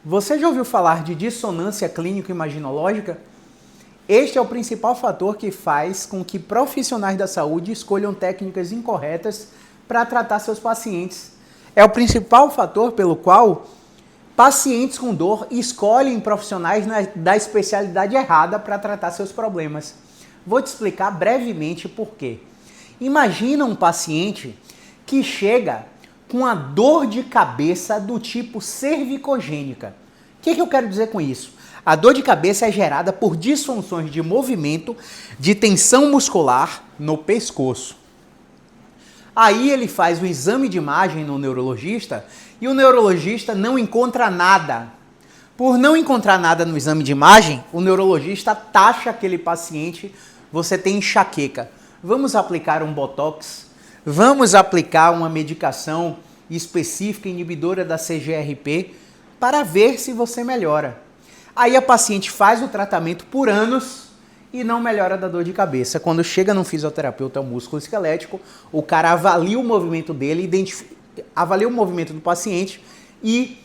Você já ouviu falar de dissonância clínico-imaginológica? Este é o principal fator que faz com que profissionais da saúde escolham técnicas incorretas para tratar seus pacientes. É o principal fator pelo qual pacientes com dor escolhem profissionais da especialidade errada para tratar seus problemas. Vou te explicar brevemente por quê. Imagina um paciente que chega com a dor de cabeça do tipo cervicogênica. O que eu quero dizer com isso? A dor de cabeça é gerada por disfunções de movimento, de tensão muscular no pescoço. Aí ele faz o exame de imagem no neurologista e o neurologista não encontra nada. Por não encontrar nada no exame de imagem, o neurologista taxa aquele paciente, você tem enxaqueca. Vamos aplicar um botox? Vamos aplicar uma medicação específica inibidora da CGRP para ver se você melhora. Aí a paciente faz o tratamento por anos e não melhora da dor de cabeça. Quando chega num fisioterapeuta músculo-esquelético, o cara avalia o movimento dele, avalia o movimento do paciente e,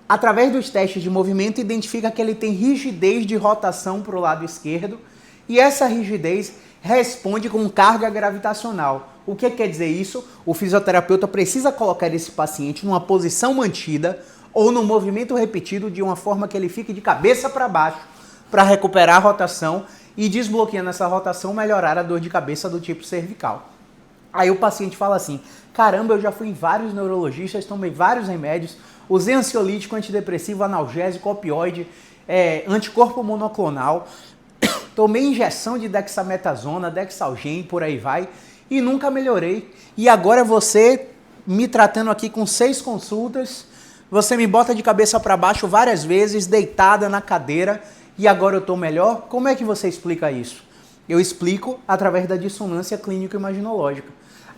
através dos testes de movimento, identifica que ele tem rigidez de rotação para o lado esquerdo e essa rigidez responde com carga gravitacional. O que quer dizer isso? O fisioterapeuta precisa colocar esse paciente numa posição mantida ou num movimento repetido de uma forma que ele fique de cabeça para baixo para recuperar a rotação e, desbloqueando essa rotação, melhorar a dor de cabeça do tipo cervical. Aí o paciente fala assim, caramba, eu já fui em vários neurologistas, tomei vários remédios, usei ansiolítico, antidepressivo, analgésico, opioide, anticorpo monoclonal, tomei injeção de dexametasona, dexalgem, por aí vai, e nunca melhorei. E agora você, me tratando aqui com 6 consultas, você me bota de cabeça para baixo várias vezes, deitada na cadeira, e agora eu estou melhor? Como é que você explica isso? Eu explico através da dissonância clínico-imaginológica.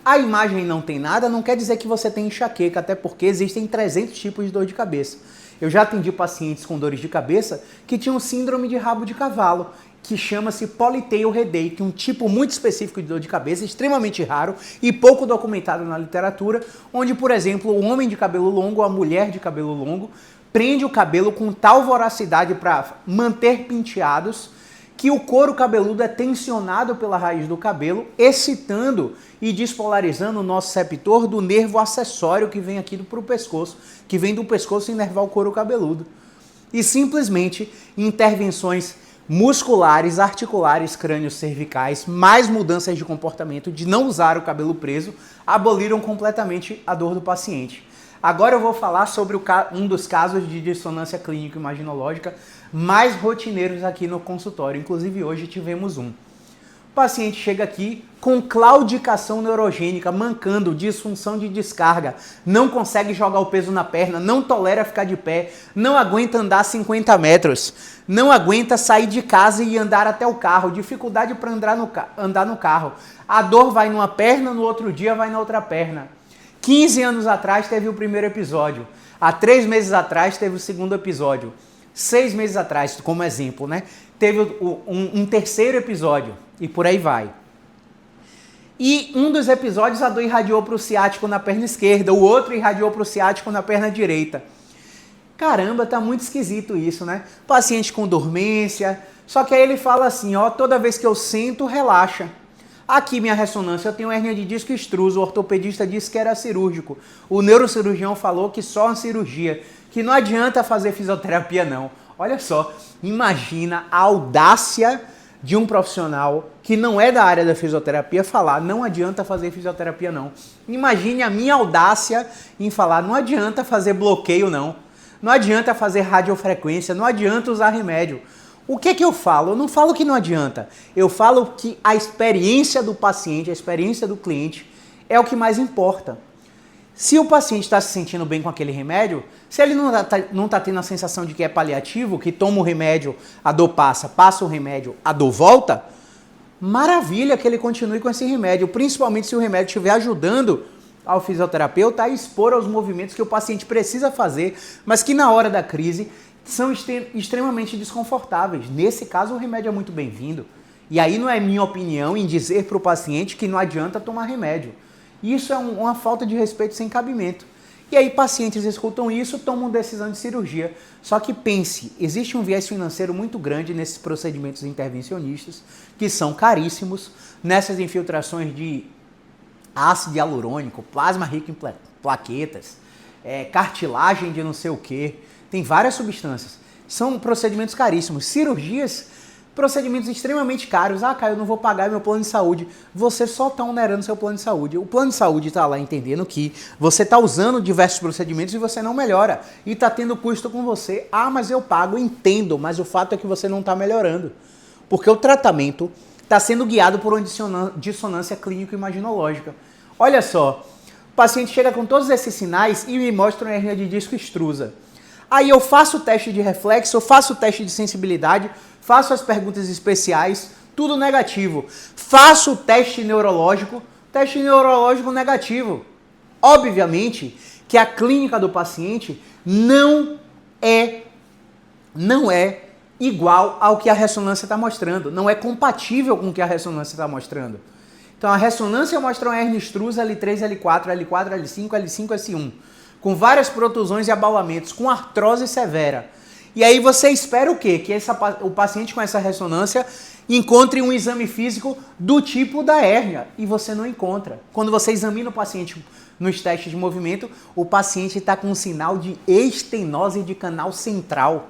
A imagem não tem nada, não quer dizer que você tem enxaqueca, até porque existem 300 tipos de dor de cabeça. Eu já atendi pacientes com dores de cabeça que tinham síndrome de rabo de cavalo, que chama-se polytail headache, um tipo muito específico de dor de cabeça, extremamente raro e pouco documentado na literatura, onde, por exemplo, o homem de cabelo longo ou a mulher de cabelo longo prende o cabelo com tal voracidade para manter penteados que o couro cabeludo é tensionado pela raiz do cabelo, excitando e despolarizando o nosso receptor do nervo acessório que vem aqui para o pescoço, que vem do pescoço inervar o couro cabeludo. E simplesmente intervenções musculares, articulares, crânios cervicais, mais mudanças de comportamento, de não usar o cabelo preso, aboliram completamente a dor do paciente. Agora eu vou falar sobre um dos casos de dissonância clínico-imaginológica mais rotineiros aqui no consultório. Inclusive hoje tivemos um. O paciente chega aqui com claudicação neurogênica, mancando, disfunção de descarga, não consegue jogar o peso na perna, não tolera ficar de pé, não aguenta andar 50 metros, não aguenta sair de casa e andar até o carro, dificuldade para andar no carro. A dor vai numa perna, no outro dia vai na outra perna. 15 anos atrás teve o primeiro episódio, há 3 meses atrás teve o segundo episódio, 6 meses atrás, como exemplo, né? Teve um terceiro episódio e por aí vai. E um dos episódios a dor irradiou para o ciático na perna esquerda, o outro irradiou para o ciático na perna direita. Caramba, tá muito esquisito isso, né? Paciente com dormência, só que aí ele fala assim, ó, toda vez que eu sento, relaxa. Aqui minha ressonância, eu tenho hérnia de disco extruso, o ortopedista disse que era cirúrgico. O neurocirurgião falou que só uma cirurgia, que não adianta fazer fisioterapia não. Olha só, imagina a audácia de um profissional que não é da área da fisioterapia falar não adianta fazer fisioterapia não. Imagine a minha audácia em falar não adianta fazer bloqueio não. Não adianta fazer radiofrequência, não adianta usar remédio. O que eu falo? Eu não falo que não adianta. Eu falo que a experiência do paciente, a experiência do cliente é o que mais importa. Se o paciente está se sentindo bem com aquele remédio, se ele não está tendo a sensação de que é paliativo, que toma o remédio, a dor passa, passa o remédio, a dor volta, maravilha que ele continue com esse remédio, principalmente se o remédio estiver ajudando ao fisioterapeuta a expor aos movimentos que o paciente precisa fazer, mas que na hora da crise são extremamente desconfortáveis. Nesse caso, o remédio é muito bem-vindo. E aí não é minha opinião em dizer para o paciente que não adianta tomar remédio. Isso é uma falta de respeito sem cabimento. E aí pacientes escutam isso, tomam decisão de cirurgia. Só que pense, existe um viés financeiro muito grande nesses procedimentos intervencionistas, que são caríssimos, nessas infiltrações de ácido hialurônico, plasma rico em plaquetas, cartilagem de não sei o que, tem várias substâncias. São procedimentos caríssimos. Cirurgias, procedimentos extremamente caros. Ah, Caio, eu não vou pagar meu plano de saúde. Você só está onerando seu plano de saúde. O plano de saúde está lá entendendo que você está usando diversos procedimentos e você não melhora. E está tendo custo com você. Ah, mas eu pago, entendo, mas o fato é que você não está melhorando. Porque o tratamento está sendo guiado por uma dissonância clínico-imaginológica. Olha só, o paciente chega com todos esses sinais e me mostra uma hernia de disco extrusa. Aí eu faço o teste de reflexo, eu faço o teste de sensibilidade, faço as perguntas especiais, tudo negativo. Faço o teste neurológico negativo. Obviamente que a clínica do paciente não é igual ao que a ressonância está mostrando, não é compatível com o que a ressonância está mostrando. Então a ressonância mostra uma hernia extrusa L3, L4, L4, L5, L5, S1, com várias protusões e abalamentos, com artrose severa. E aí você espera o quê? Que o paciente com essa ressonância encontre um exame físico do tipo da hérnia. E você não encontra. Quando você examina o paciente nos testes de movimento, o paciente está com um sinal de estenose de canal central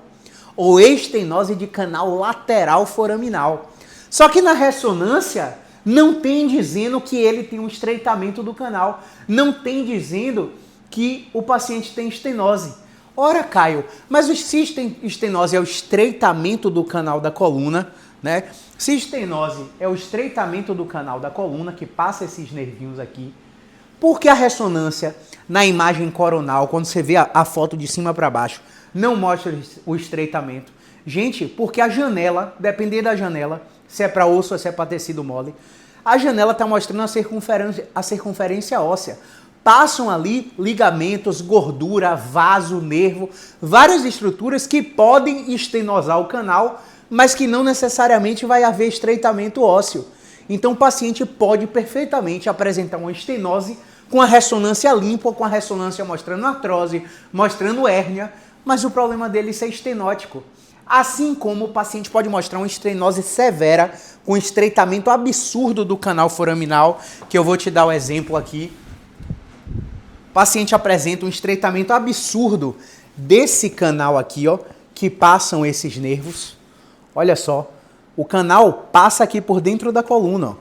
ou estenose de canal lateral foraminal. Só que na ressonância não tem dizendo que ele tem um estreitamento do canal. Não tem dizendo que o paciente tem estenose. Ora, Caio, mas se estenose é o estreitamento do canal da coluna, né? Se estenose é o estreitamento do canal da coluna, que passa esses nervinhos aqui, por que a ressonância na imagem coronal, quando você vê a foto de cima para baixo, não mostra o estreitamento? Gente, porque a janela, dependendo da janela, se é para osso ou se é para tecido mole, a janela está mostrando a circunferência óssea. Passam ali ligamentos, gordura, vaso, nervo, várias estruturas que podem estenosar o canal, mas que não necessariamente vai haver estreitamento ósseo. Então o paciente pode perfeitamente apresentar uma estenose com a ressonância limpa, ou com a ressonância mostrando artrose, mostrando hérnia, mas o problema dele é ser estenótico. Assim como o paciente pode mostrar uma estenose severa, com estreitamento absurdo do canal foraminal, que eu vou te dar o exemplo aqui. O paciente apresenta um estreitamento absurdo desse canal aqui, ó, que passam esses nervos. Olha só, o canal passa aqui por dentro da coluna, ó.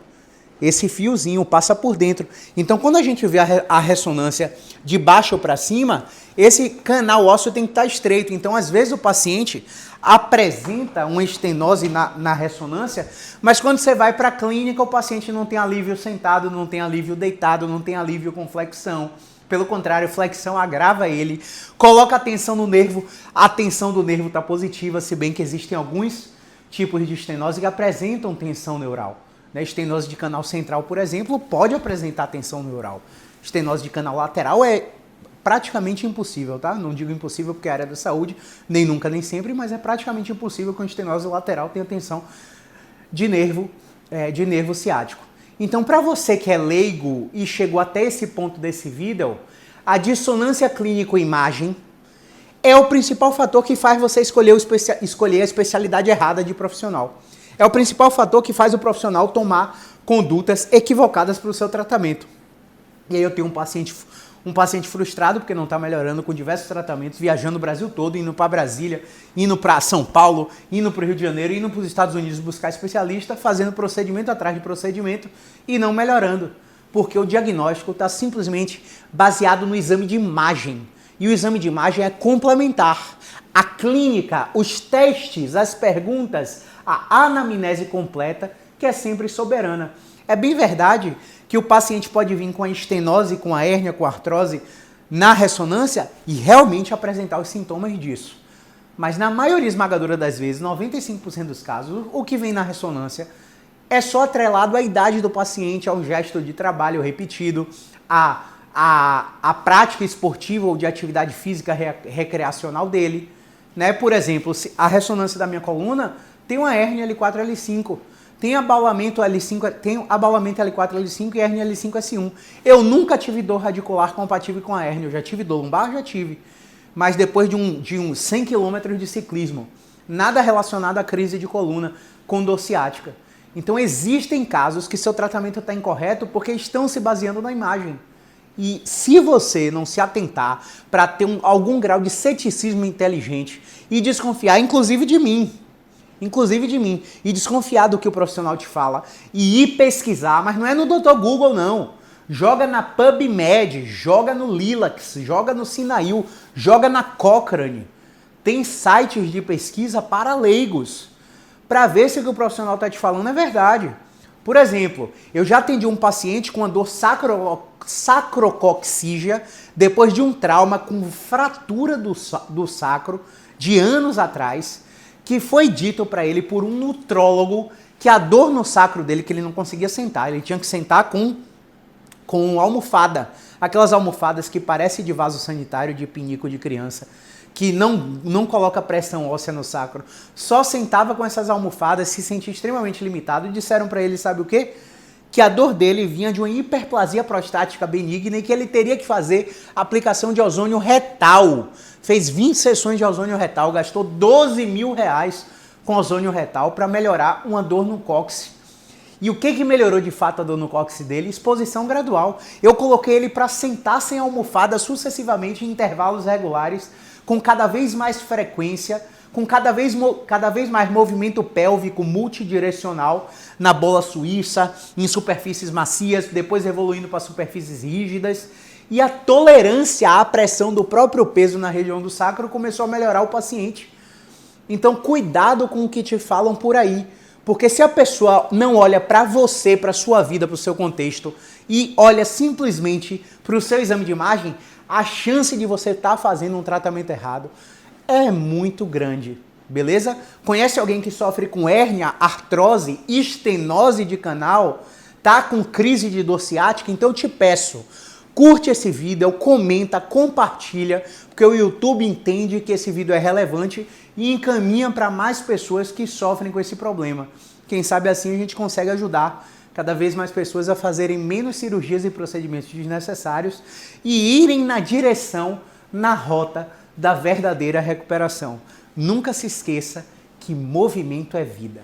Esse fiozinho passa por dentro. Então, quando a gente vê a ressonância de baixo para cima, esse canal ósseo tem que estar estreito. Então, às vezes, o paciente apresenta uma estenose na ressonância, mas quando você vai para a clínica, o paciente não tem alívio sentado, não tem alívio deitado, não tem alívio com flexão. Pelo contrário, flexão agrava ele, coloca a tensão no nervo, a tensão do nervo está positiva, se bem que existem alguns tipos de estenose que apresentam tensão neural. Estenose de canal central, por exemplo, pode apresentar tensão neural. Estenose de canal lateral é praticamente impossível, tá? Não digo impossível porque é área da saúde, nem nunca, nem sempre, mas é praticamente impossível que a estenose lateral tenha tensão de nervo ciático. Então, para você que é leigo e chegou até esse ponto desse vídeo, a dissonância clínico-imagem é o principal fator que faz você escolher a especialidade errada de profissional. É o principal fator que faz o profissional tomar condutas equivocadas para o seu tratamento. E aí eu tenho um paciente frustrado porque não está melhorando, com diversos tratamentos, viajando o Brasil todo, indo para Brasília, indo para São Paulo, indo para o Rio de Janeiro, indo para os Estados Unidos buscar especialista, fazendo procedimento atrás de procedimento e não melhorando, porque o diagnóstico está simplesmente baseado no exame de imagem. E o exame de imagem é complementar. A clínica, os testes, as perguntas, a anamnese completa, que é sempre soberana. É bem verdade que o paciente pode vir com a estenose, com a hérnia, com a artrose na ressonância e realmente apresentar os sintomas disso. Mas na maioria esmagadora das vezes, 95% dos casos, o que vem na ressonância é só atrelado à idade do paciente, ao gesto de trabalho repetido, à prática esportiva ou de atividade física recreacional dele. Né? Por exemplo, a ressonância da minha coluna tem uma hérnia L4, L5. tem abaulamento L5, tem abaulamento L4, L5 e hérnia L5, S1. Eu nunca tive dor radicular compatível com a hérnia. Eu já tive dor lombar, já tive. Mas depois de uns 100 km de ciclismo. Nada relacionado à crise de coluna com dor ciática. Então existem casos que seu tratamento está incorreto porque estão se baseando na imagem. E se você não se atentar para ter algum grau de ceticismo inteligente e desconfiar, inclusive de mim, e desconfiar do que o profissional te fala, e ir pesquisar, mas não é no Dr. Google não, joga na PubMed, joga no Lilacs, joga no Sinail, joga na Cochrane, tem sites de pesquisa para leigos, para ver se o que o profissional está te falando é verdade. Por exemplo, eu já atendi um paciente com uma dor sacrococcígea depois de um trauma com fratura do sacro de anos atrás, que foi dito para ele por um nutrólogo que a dor no sacro dele, que ele não conseguia sentar, ele tinha que sentar com almofada, aquelas almofadas que parecem de vaso sanitário de pinico de criança, que não coloca pressão óssea no sacro, só sentava com essas almofadas, se sentia extremamente limitado e disseram para ele, sabe o quê? Que a dor dele vinha de uma hiperplasia prostática benigna e que ele teria que fazer aplicação de ozônio retal. Fez 20 sessões de ozônio retal, gastou 12 mil reais com ozônio retal para melhorar uma dor no cóccix. E o que melhorou de fato a dor no cóccix dele? Exposição gradual. Eu coloquei ele para sentar sem almofada sucessivamente em intervalos regulares, com cada vez mais frequência, com cada vez mais movimento pélvico multidirecional na bola suíça, em superfícies macias, depois evoluindo para superfícies rígidas. E a tolerância à pressão do próprio peso na região do sacro começou a melhorar o paciente. Então, cuidado com o que te falam por aí. Porque se a pessoa não olha para você, para a sua vida, para o seu contexto, e olha simplesmente para o seu exame de imagem, a chance de você estar fazendo um tratamento errado é muito grande, beleza? Conhece alguém que sofre com hérnia, artrose, estenose de canal, tá com crise de dor ciática? Então eu te peço, curte esse vídeo, comenta, compartilha, porque o YouTube entende que esse vídeo é relevante e encaminha para mais pessoas que sofrem com esse problema. Quem sabe assim a gente consegue ajudar cada vez mais pessoas a fazerem menos cirurgias e procedimentos desnecessários e irem na direção, na rota da verdadeira recuperação. Nunca se esqueça que movimento é vida.